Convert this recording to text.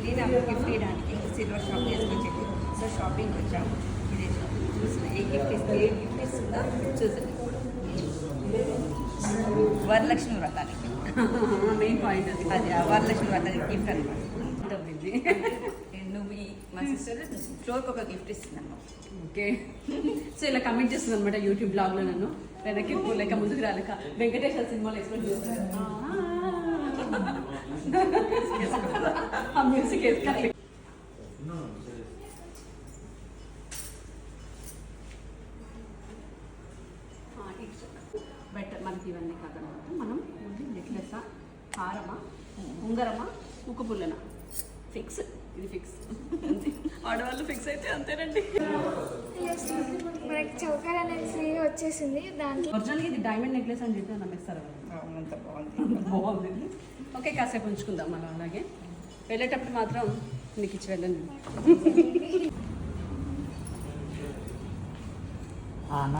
ఇది నాకు గిఫ్ట్ ఇవ్వడానికి సిల్వర్ షాప్ చేసుకొచ్చేది. సో షాపింగ్కి వచ్చాము. ఇదే షాప్ చూసిన ఏ గిఫ్ట్ ఇస్తుందో చూసాను. వరలక్ష్మి వ్రతానికి మెయిన్ పాయింట్ అది వరలక్ష్మి వ్రతానికి గిఫ్ట్ అనమాట. నువ్వు మా సిస్టర్ ఫ్లోర్కి ఒక గిఫ్ట్ ఇస్తున్నాను. ఓకే. సో ఇలా కమెంట్ చేస్తుంది అనమాట యూట్యూబ్ బ్లాగ్లో. నన్ను వెనక్కి పోలేక ముందుకు రాలేక వెంకటేశ్వర సినిమాలో ఎక్స్పెక్ట్ చేస్తాను. ఆ మ్యూజిక్ వేసుకోవాలి. బెటర్ మనకి ఇవన్నీ కాదనమాట. మనం ఓన్లీ నెక్లెసా, హారమా, ఉంగరమా, ముక్కు పుల్లనా ఫిక్స్. ఇది ఫిక్స్. ఆడవాళ్ళు ఫిక్స్ అయితే అంతేనండి. మనకి చౌకర్ అనేసి వచ్చేసింది. దాంట్లో ఒరిజినల్గా ఇది డైమండ్ నెక్లెస్ అని చెప్పి నమ్మేస్తారు. అంత బాగుంది. బాగుంది. ఓకే, కాసేపు ఉంచుకుందాం మనం. అలాగే వెళ్ళేటప్పుడు మాత్రం నీకు ఇచ్చి వెళ్ళండి.